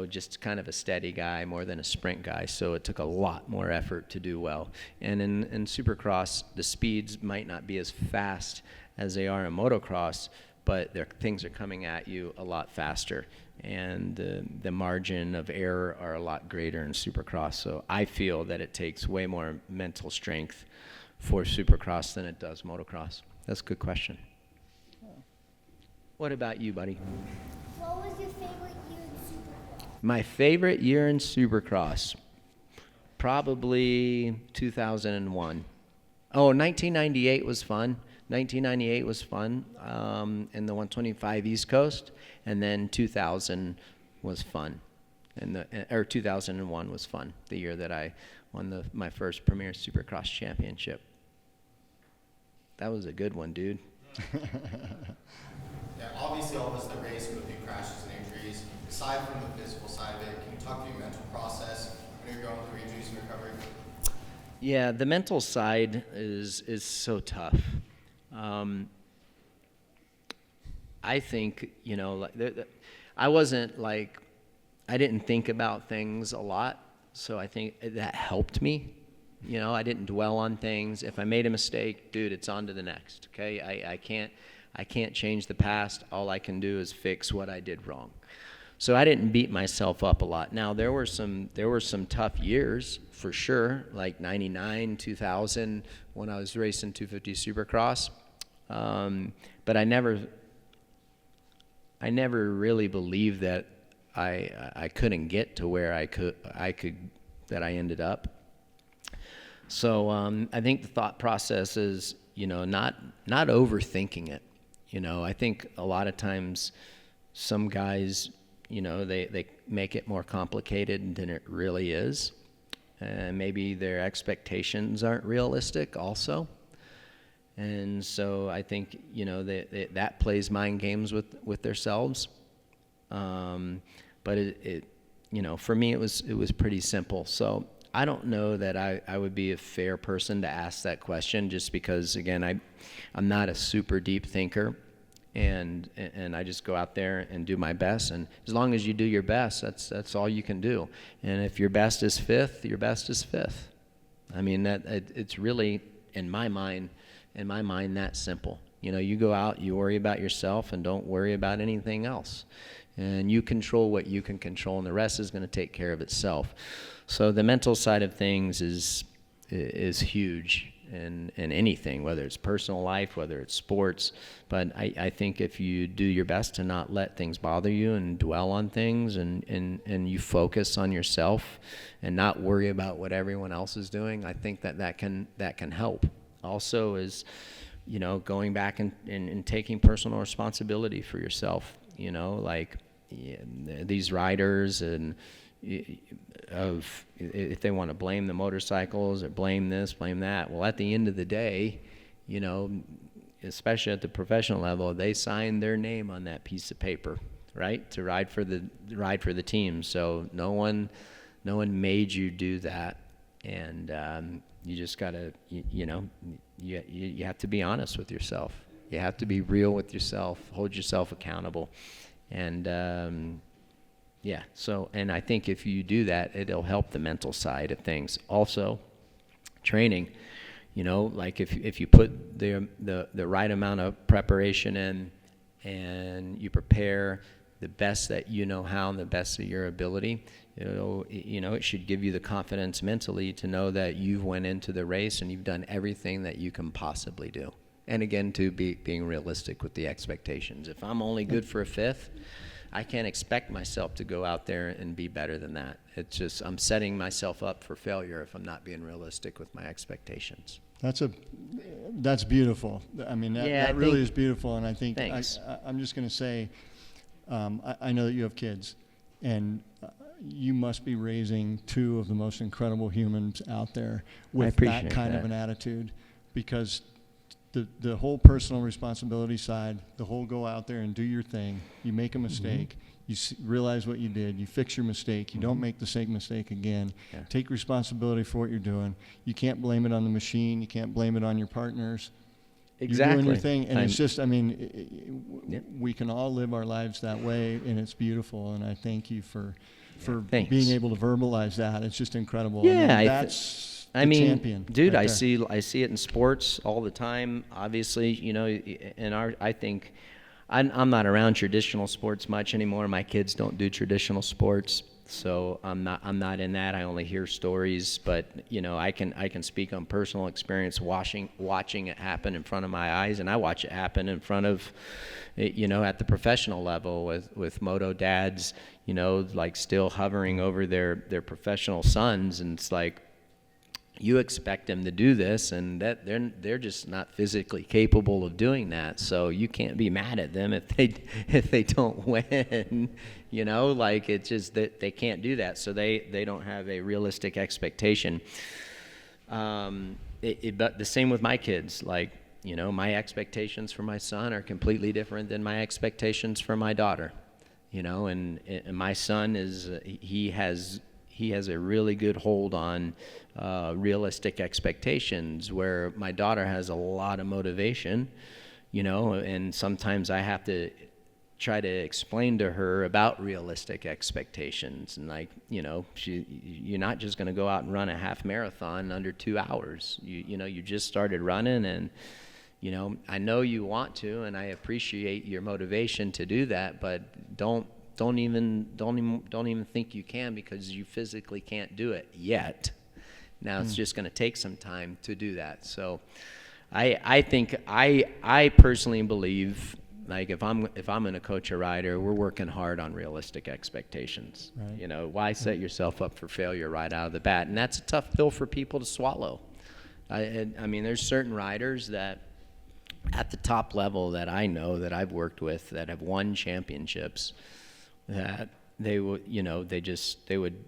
just kind of a steady guy more than a sprint guy. So it took a lot more effort to do well. And in Supercross, the speeds might not be as fast as they are in motocross, but things are coming at you a lot faster, and the margin of error are a lot greater in Supercross. So I feel that it takes way more mental strength for Supercross than it does motocross. That's a good question. What about you, buddy? What was your favorite year in Supercross? My favorite year in Supercross, probably 2001. Oh, 1998 was fun. 1998 was fun in the 125 East Coast, and then 2000 was fun, and 2001 was fun, the year that I won my first Premier Supercross championship. That was a good one, dude. Yeah, obviously all of us that race would be crashes and injuries. Aside from the physical side of it, can you talk through your mental process when you're going through injuries and recovery? Yeah, the mental side is so tough. I think, you know, like I wasn't like, I didn't think about things a lot, so I think that helped me. You know, I didn't dwell on things. If I made a mistake, dude, it's on to the next. Okay, I can't change the past. All I can do is fix what I did wrong. So I didn't beat myself up a lot. Now there were some tough years for sure, like '99, 2000 when I was racing 250 Supercross. But I never really believed that I couldn't get to where I could that I ended up. So I think the thought process is, you know, not overthinking it. You know, I think a lot of times some guys, you know, they make it more complicated than it really is. And maybe their expectations aren't realistic also. And so I think, you know, that plays mind games with themselves. But it, you know, for me it was pretty simple. So I don't know that I would be a fair person to ask that question, just because, again, I'm not a super deep thinker, and I just go out there and do my best. And as long as you do your best, that's all you can do. And if your best is fifth, your best is fifth. I mean, it's really, in my mind, that simple. You know, you go out, you worry about yourself, and don't worry about anything else. And you control what you can control, and the rest is going to take care of itself. So the mental side of things is huge in anything, whether it's personal life, whether it's sports. But I think if you do your best to not let things bother you and dwell on things, and you focus on yourself and not worry about what everyone else is doing, I think that can help. Also is, you know, going back and taking personal responsibility for yourself. You know, like these riders, and if they want to blame the motorcycles or blame this, blame that. Well, at the end of the day, you know, especially at the professional level, they signed their name on that piece of paper, right, to ride for the team. So no one made you do that, and you just gotta, you know, you have to be honest with yourself. You have to be real with yourself. Hold yourself accountable, and yeah. So, and I think if you do that, it'll help the mental side of things. Also, training. You know, like if you put the right amount of preparation in, and you prepare the best that you know how and the best of your ability, it should give you the confidence mentally to know that you've went into the race and you've done everything that you can possibly do. And again, being realistic with the expectations. If I'm only good for a fifth, I can't expect myself to go out there and be better than that. It's just, I'm setting myself up for failure if I'm not being realistic with my expectations. That's beautiful. I mean, that really is beautiful. And I think I'm just going to say, I know that you have kids, and you must be raising two of the most incredible humans out there with that kind of an attitude, because the whole personal responsibility side, the whole go out there and do your thing. You make a mistake, you realize what you did, you fix your mistake, you don't make the same mistake again. Yeah. Take responsibility for what you're doing. You can't blame it on the machine. You can't blame it on your partners. Exactly. You're doing your thing, and it's just, I mean, we can all live our lives that way, and it's beautiful. And I thank you for being able to verbalize that. It's just incredible. Yeah, I mean, champion, dude, right I see it in sports all the time. Obviously, you know, I think I'm not around traditional sports much anymore. My kids don't do traditional sports, so I'm not in that. I only hear stories, but you know, I can speak on personal experience watching it happen in front of my eyes, and I watch it happen in front of, you know, at the professional level with moto dads, you know, like still hovering over their professional sons, and it's like, you expect them to do this, and that they're just not physically capable of doing that. So you can't be mad at them if they don't win. You know, like it's just that they can't do that. So they don't have a realistic expectation. But the same with my kids. Like, you know, my expectations for my son are completely different than my expectations for my daughter. and my son he has a really good hold on realistic expectations, where my daughter has a lot of motivation, and sometimes I have to try to explain to her about realistic expectations, and you're not just going to go out and run a half marathon under 2 hours. You just started running, and I know you want to, and I appreciate your motivation to do that, but don't even think you can, because you physically can't do it yet. Now it's just going to take some time to do that. So I think I personally believe, like, if I'm going to coach a rider, we're working hard on realistic expectations. Right. Why set yourself up for failure right out of the bat? And that's a tough pill for people to swallow. I mean, there's certain riders that at the top level that I know, that I've worked with, that have won championships, that they would, they would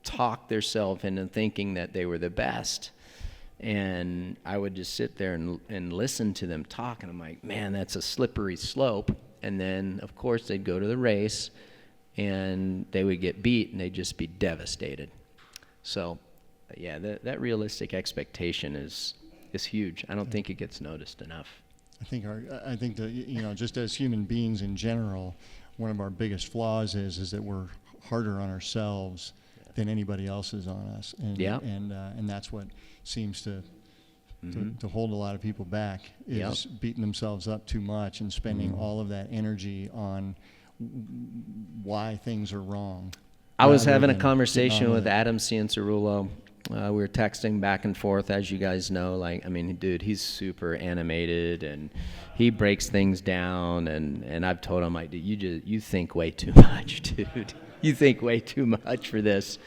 talk themselves into thinking that they were the best. And I would just sit there and listen to them talk, and I'm like, man, that's a slippery slope. And then, of course, they'd go to the race, and they would get beat, and they'd just be devastated. So, yeah, that realistic expectation is huge. I don't think it gets noticed enough. I think that, just as human beings in general, one of our biggest flaws is that we're harder on ourselves than anybody else is on us, and that's what seems to hold a lot of people back, is beating themselves up too much and spending all of that energy on why things are wrong. I was having a conversation with Adam Ciancerulo. We were texting back and forth, as you guys know. Dude, he's super animated, and he breaks things down. And I've told him, you think way too much, dude. You think way too much for this.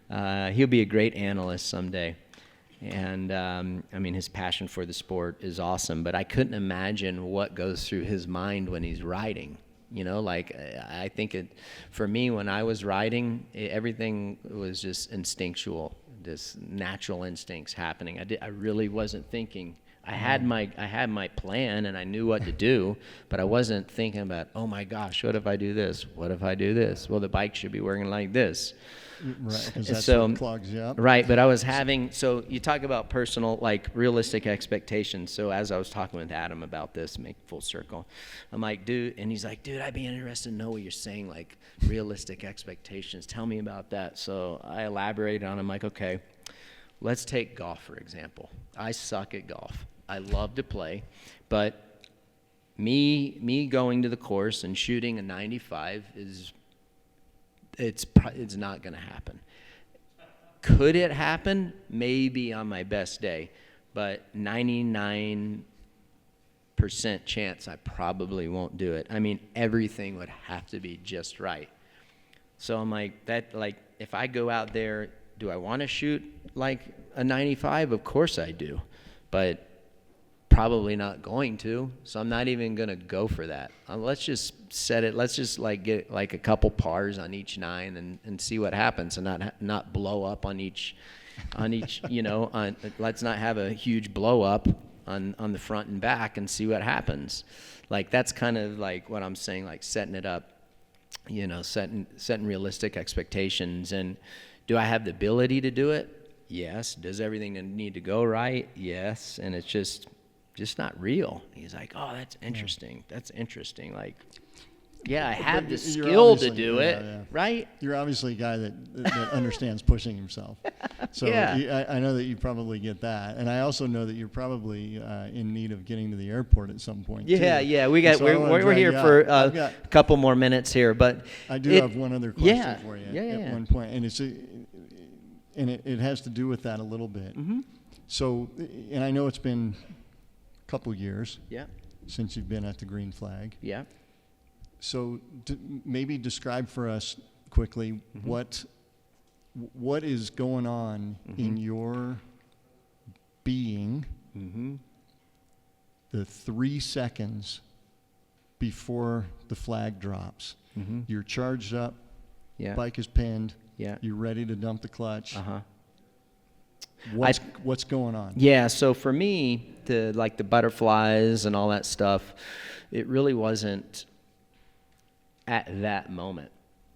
He'll be a great analyst someday. And his passion for the sport is awesome. But I couldn't imagine what goes through his mind when he's riding. I think for me, when I was riding, everything was just instinctual. This natural instincts happening. I really wasn't thinking. I had my plan, and I knew what to do, but I wasn't thinking about, oh my gosh, what if I do this? What if I do this? Well, the bike should be working like this. Right, because that's what clogs you up. Right, but I was so you talk about personal, realistic expectations. So as I was talking with Adam about this, make full circle, I'm like, dude, and he's like, dude, I'd be interested to know what you're saying, like realistic expectations. Tell me about that. So I elaborated on it. I'm like, okay, let's take golf, for example. I suck at golf. I love to play, but me going to the course and shooting a 95 it's not going to happen. Could it happen? Maybe on my best day, but 99% chance I probably won't do it. Everything would have to be just right. So I'm like, if I go out there, do I want to shoot like a 95? Of course I do, but probably not going to, so I'm not even going to go for that. Let's just set it, let's just get a couple pars on each 9 and see what happens, and not blow up on each let's not have a huge blow up on the front and back and see what happens. That's kind of what I'm saying, setting it up, setting realistic expectations. And do I have the ability to do it? Yes. Does everything need to go right? Yes. And it's just not real. He's like, oh, that's interesting. That's interesting. Yeah, I have the skill to do it, right? You're obviously a guy that understands pushing himself. So I know that you probably get that. And I also know that you're probably in need of getting to the airport at some point, too. Yeah. We're here for a couple more minutes here. But I do have one other question for you at one point. And it has to do with that a little bit. Mm-hmm. So, and I know it's been couple years since you've been at the Green Flag. Yeah. So maybe describe for us quickly what is going on in your being the 3 seconds before the flag drops. You're charged up, bike is pinned, you're ready to dump the clutch. What's going on? Yeah, so for me, the butterflies and all that stuff, it really wasn't at that moment.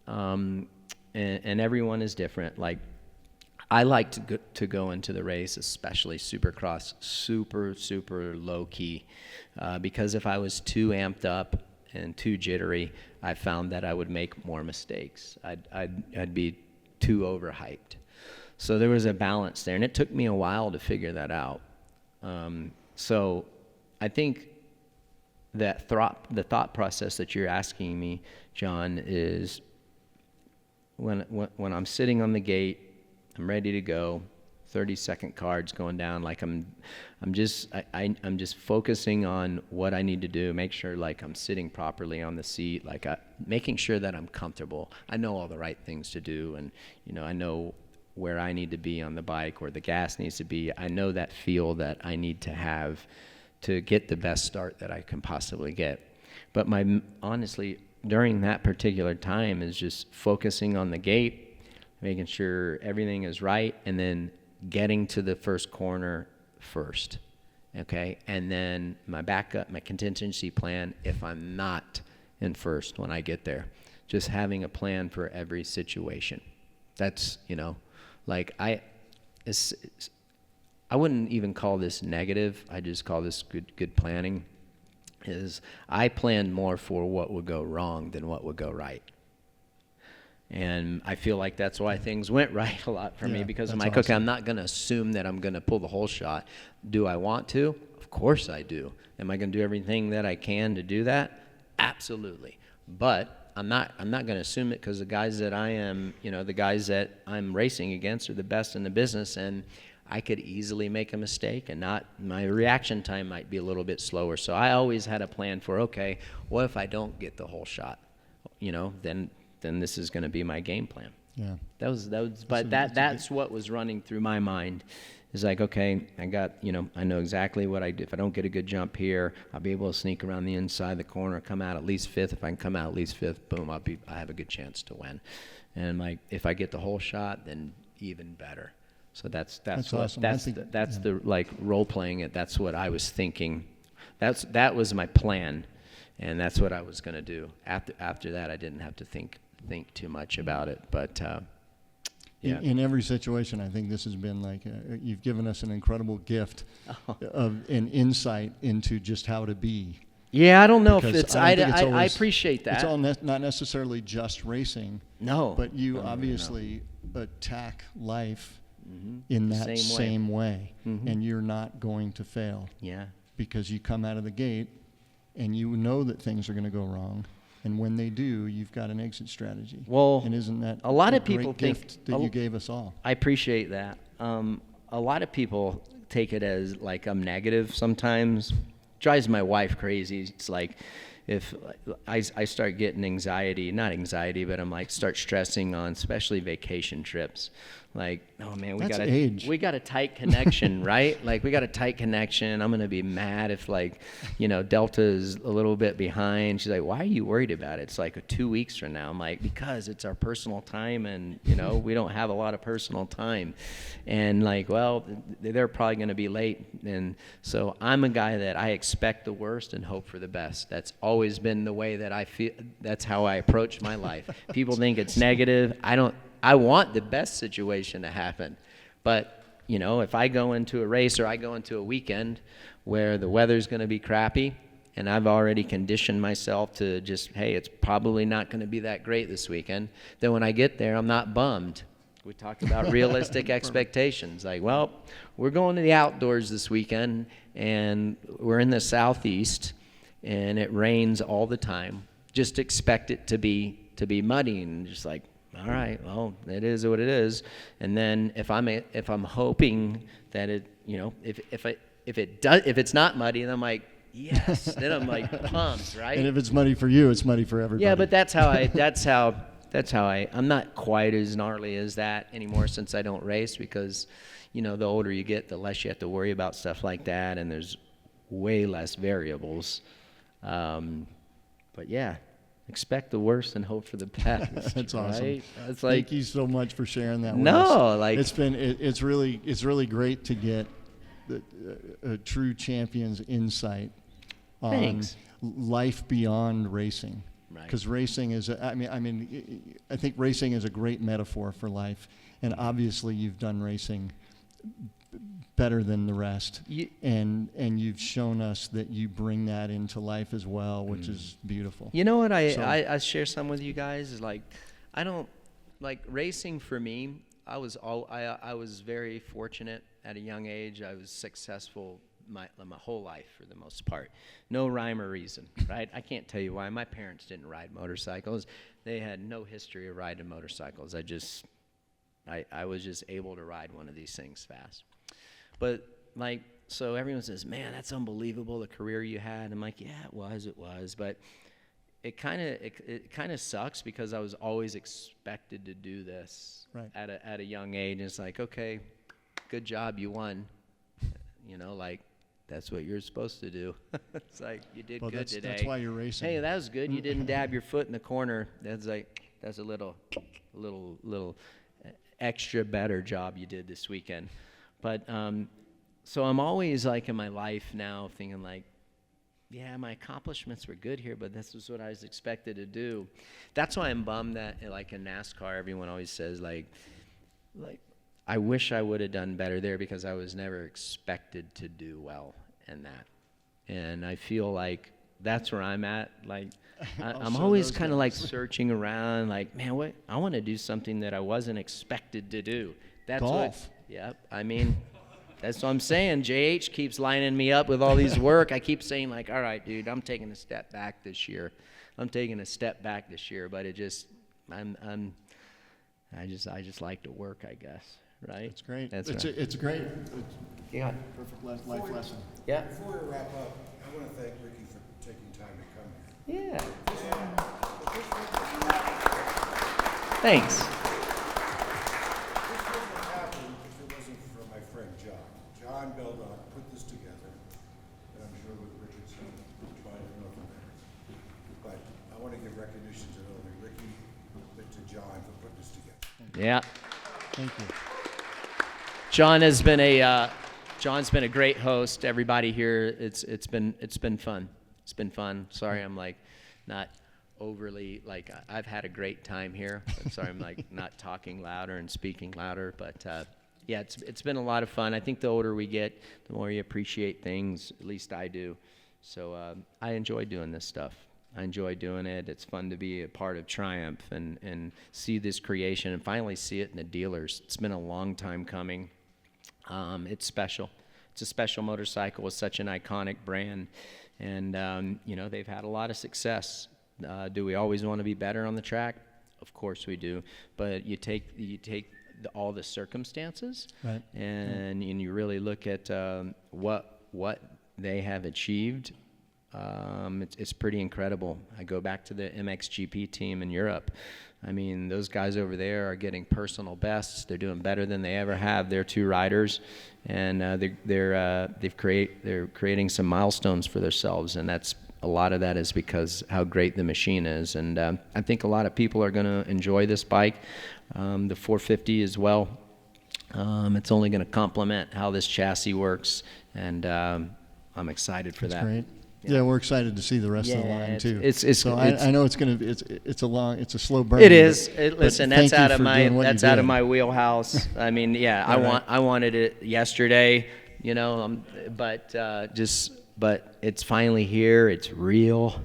And everyone is different. Like, I like to go into the race, especially Supercross, super low key, because if I was too amped up and too jittery, I found that I would make more mistakes. I'd be too overhyped. So there was a balance there, and it took me a while to figure that out. So I think that the thought process that you're asking me, John, is when I'm sitting on the gate, I'm ready to go, 30-second cards going down, like I'm just focusing on what I need to do, make sure like I'm sitting properly on the seat, like making sure that I'm comfortable. I know all the right things to do, and I know where I need to be on the bike, where the gas needs to be. I know that feel that I need to have to get the best start that I can possibly get. But honestly, during that particular time is just focusing on the gate, making sure everything is right, and then getting to the first corner first, okay? And then my backup, my contingency plan, if I'm not in first when I get there, just having a plan for every situation. That's, like I wouldn't even call this negative. I just call this good planning. Is I planned more for what would go wrong than what would go right. And I feel like that's why things went right a lot for me, because I'm like, okay, I'm not going to assume that I'm going to pull the whole shot. Do I want to? Of course I do. Am I going to do everything that I can to do that? Absolutely. But I'm not going to assume it, because the guys that the guys that I'm racing against are the best in the business, and I could easily make a mistake, and my reaction time might be a little bit slower. So I always had a plan for, okay, what if I don't get the whole shot? Then this is going to be my game plan. Yeah. That's what was running through my mind. Is like, okay, I know exactly what I do. If I don't get a good jump here, I'll be able to sneak around the inside of the corner, come out at least fifth. If I can come out at least fifth, boom, I have a good chance to win. And like, if I get the whole shot, then even better. So that's awesome. That's the like role playing it. That's what I was thinking. That was my plan, and that's what I was going to do. After that, I didn't have to think too much about it. But yeah. In every situation, I think this has been like you've given us an incredible gift of an insight into just how to be. Yeah, I don't know if it's. I appreciate that. It's all not necessarily just racing. No. But you obviously attack life in that same way. And you're not going to fail. Yeah. Because you come out of the gate and you know that things are going to go wrong. And when they do, you've got an exit strategy. Well, and isn't that a lot of people gift that you gave us all? I appreciate that. A lot of people take it as like I'm negative sometimes. Drives my wife crazy. It's like if I start getting not anxiety, but I'm like start stressing on especially vacation trips. Like, oh man, we got a tight connection, right? Like we got a tight connection. I'm gonna be mad if Delta is a little bit behind. She's like, why are you worried about it? It's like 2 weeks from now. I'm like, because it's our personal time, and we don't have a lot of personal time. And like, well, they're probably gonna be late, and so I'm a guy that I expect the worst and hope for the best. That's always been the way that I feel. That's how I approach my life. People think it's negative. I want the best situation to happen. But, if I go into a race or I go into a weekend where the weather's going to be crappy and I've already conditioned myself to just, hey, it's probably not going to be that great this weekend, then when I get there, I'm not bummed. We talked about realistic expectations. Like, well, we're going to the outdoors this weekend and we're in the southeast and it rains all the time. Just expect it to be muddy, and just like, all right, well, it is what it is. And then if I'm hoping that it, if it's not muddy, then I'm like, yes. Then I'm like pumped, right? And if it's muddy for you, it's muddy for everybody. Yeah, but that's how I'm not quite as gnarly as that anymore since I don't race, because the older you get, the less you have to worry about stuff like that, and there's way less variables. But yeah. Expect the worst and hope for the best. That's awesome. Right? It's like, thank you so much for sharing that with us. No, like it's really great to get a true champion's insight on life beyond racing. Right. Because racing is, I think racing is a great metaphor for life. And obviously you've done racing better than the rest. And you've shown us that you bring that into life as well, which is beautiful. You know what, So- I share some with you guys is like, I don't, like racing for me, I was very fortunate at a young age. I was successful my whole life for the most part. No rhyme or reason, right? I can't tell you why. My parents didn't ride motorcycles. They had no history of riding motorcycles. I was just able to ride one of these things fast. But like, so everyone says, man, that's unbelievable, the career you had. I'm like, yeah, it was. But it kind of sucks because I was always expected to do this at a young age. And it's like, okay, good job, you won. You know, like, that's what you're supposed to do. It's like, you did good today. That's why you're racing. Hey, that was good. You didn't dab your foot in the corner. That's a little extra better job you did this weekend. But so I'm always like in my life now thinking like, yeah, my accomplishments were good here, but this is what I was expected to do. That's why I'm bummed that like in NASCAR, everyone always says like I wish I would have done better there because I was never expected to do well in that. And I feel like that's where I'm at. Like I'm always kind of like searching around like, man, I want to do something that I wasn't expected to do. That's golf. Yep. I mean, that's what I'm saying. JH keeps lining me up with all these work. I keep saying like, all right, dude, I'm taking a step back this year. But it just I just like to work, I guess. Right? It's great. That's it's right. It's great. Yeah. Perfect life lesson. Yeah. Before we wrap up, I want to thank Ricky for taking time to come here. Yeah. Thanks. This wouldn't have happened if it wasn't for my friend John. John Beldock put this together, and I'm sure with Richard's help, we'll try to know better. But I want to give recognition to not only Ricky, but to John for putting this together. Yeah. Thank you. John's been a great host. Everybody here, it's been fun. It's been fun. Sorry, I'm like not overly like I've had a great time here. I'm sorry, I'm like not talking louder and speaking louder, but yeah, it's been a lot of fun. I think the older we get, the more you appreciate things. At least I do. So I enjoy doing this stuff. I enjoy doing it. It's fun to be a part of Triumph and see this creation and finally see it in the dealers. It's been a long time coming. It's special. It's a special motorcycle with such an iconic brand, and you know, they've had a lot of success. Do we always want to be better on the track? Of course we do. But you take all the circumstances, right, and you really look at what they have achieved. It's pretty incredible. I go back to the MXGP team in Europe. I mean, those guys over there are getting personal bests. They're doing better than they ever have. They're two riders, and they're creating some milestones for themselves, and that's a lot of that is because how great the machine is. And I think a lot of people are going to enjoy this bike, the 450 as well. It's only going to complement how this chassis works, and I'm excited for that. Great. Yeah, we're excited to see the rest of the line too. I know it's a slow burn. It is. But Listen, thank that's you for doing what you out of did. my wheelhouse. I mean, yeah, I wanted it yesterday, you know, but it's finally here. It's real.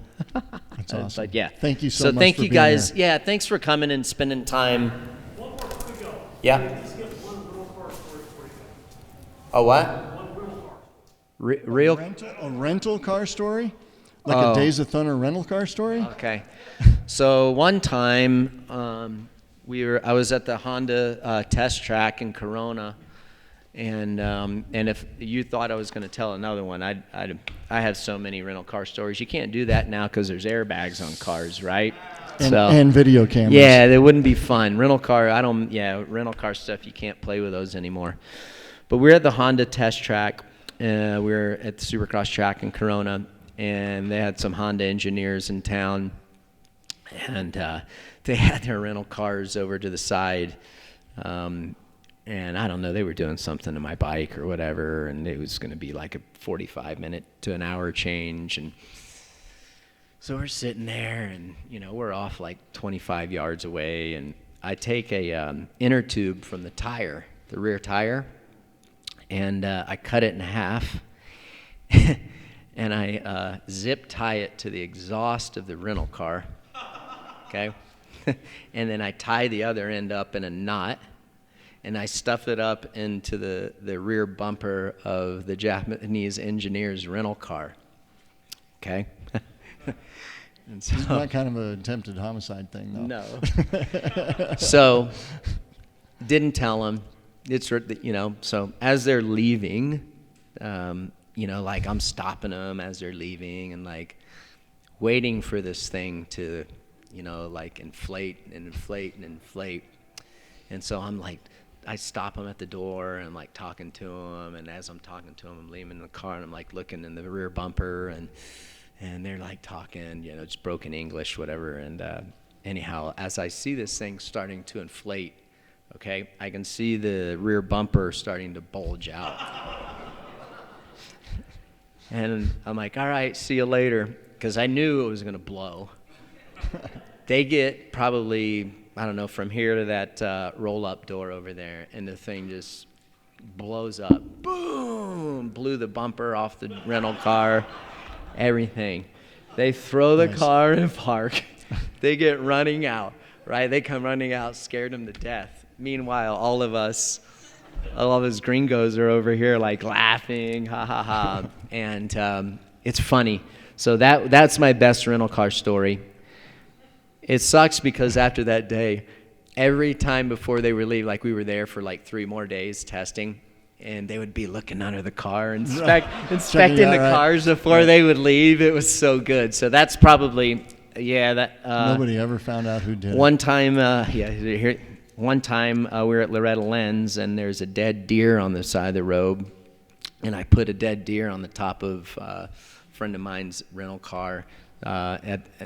That's awesome. But yeah, thank you so much thank for you being guys. here. Yeah, thanks for coming and spending time. One more before we go. Yeah. Just get one rental car story before you go. Oh, what? One rental car. Real. A rental car story? Like a Days of Thunder rental car story? Okay. So one time, I was at the Honda test track in Corona, and if you thought I was going to tell another one, I have so many rental car stories. You can't do that now because there's airbags on cars, right? And video cameras. Yeah, they wouldn't be fun. Rental car stuff, you can't play with those anymore. But we're at the Honda test track. We're at the Supercross track in Corona, and they had some Honda engineers in town, and they had their rental cars over to the side, and I don't know, they were doing something to my bike or whatever, and it was going to be like a 45-minute to an hour change, and So we're sitting there, and we're off like 25 yards away, and I take a inner tube from the tire, the rear tire, and I cut it in half, and I zip tie it to the exhaust of the rental car, okay? And then I tie the other end up in a knot, and I stuff it up into the rear bumper of the Japanese engineer's rental car, okay? And so, It's not kind of an attempted homicide thing, though. No. So, didn't tell them. It's, so as they're leaving, like I'm stopping them as they're leaving and like waiting for this thing to, like inflate and inflate and inflate. And so I'm like, I stop them at the door and I'm like talking to them. And as I'm talking to them, I'm leaving the car and I'm like looking in the rear bumper and they're like talking, just broken English, whatever. And anyhow, as I see this thing starting to inflate, okay, I can see the rear bumper starting to bulge out. And I'm like, all right, see you later, because I knew it was going to blow. They get probably, I don't know, from here to that roll-up door over there, and the thing just blows up. Boom! Blew the bumper off the rental car. Everything. They throw the car in park. They get running out, right? They come running out, scared them to death. Meanwhile, all of us gringos are over here like laughing, ha ha ha. And it's funny. So that's my best rental car story. It sucks because after that day, every time before they were leaving, like we were there for like 3 more days testing, and they would be looking under the car, inspecting the cars before they would leave. It was so good. So that's probably, nobody ever found out who did it. One time, we were at Loretta Lynn's, and there's a dead deer on the side of the road, and I put a dead deer on the top of a friend of mine's rental car.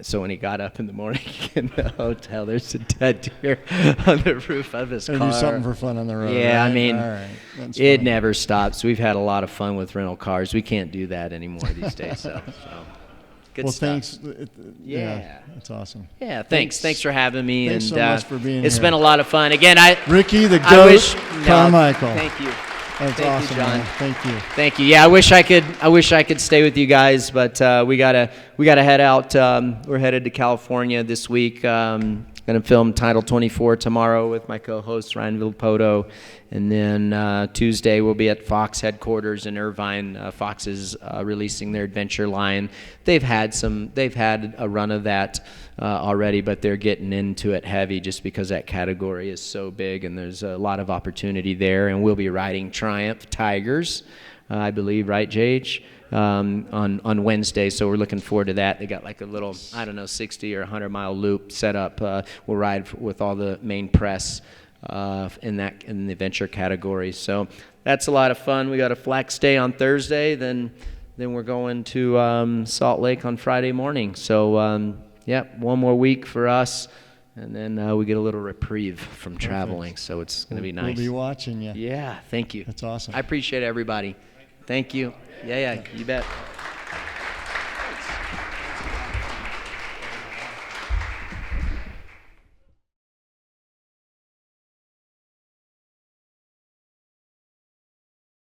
So when he got up in the morning in the hotel, there's a dead deer on the roof of his car. Do something for fun on the road. Yeah, right? I mean, all right. It never stops. We've had a lot of fun with rental cars. We can't do that anymore these days. So good stuff. Thanks. Yeah, that's awesome. Yeah, thanks for having me. Thanks and so much for being here. It's been a lot of fun. Again, Ricky the Goat Carmichael. Thank you. That's Thank awesome, you, John. man. Thank you. Thank you. Yeah, I wish I could stay with you guys, but we gotta head out. We're headed to California this week. Gonna film Title 24 tomorrow with my co-host Ryan Villopoto, and then Tuesday we'll be at Fox headquarters in Irvine. Fox is releasing their adventure line. They've had a run of that already, but they're getting into it heavy just because that category is so big and there's a lot of opportunity there. And we'll be riding Triumph Tigers, I believe, right, JH? On Wednesday, so we're looking forward to that. They got like a little, 60 or 100 mile loop set up. We'll ride with all the main press in the adventure category. So that's a lot of fun. We got a flex day on Thursday, then we're going to Salt Lake on Friday morning. So one more week for us, and then we get a little reprieve from traveling. So it's going to be nice. We'll be watching you. Yeah, thank you. That's awesome. I appreciate everybody. Thank you. Yeah, you bet.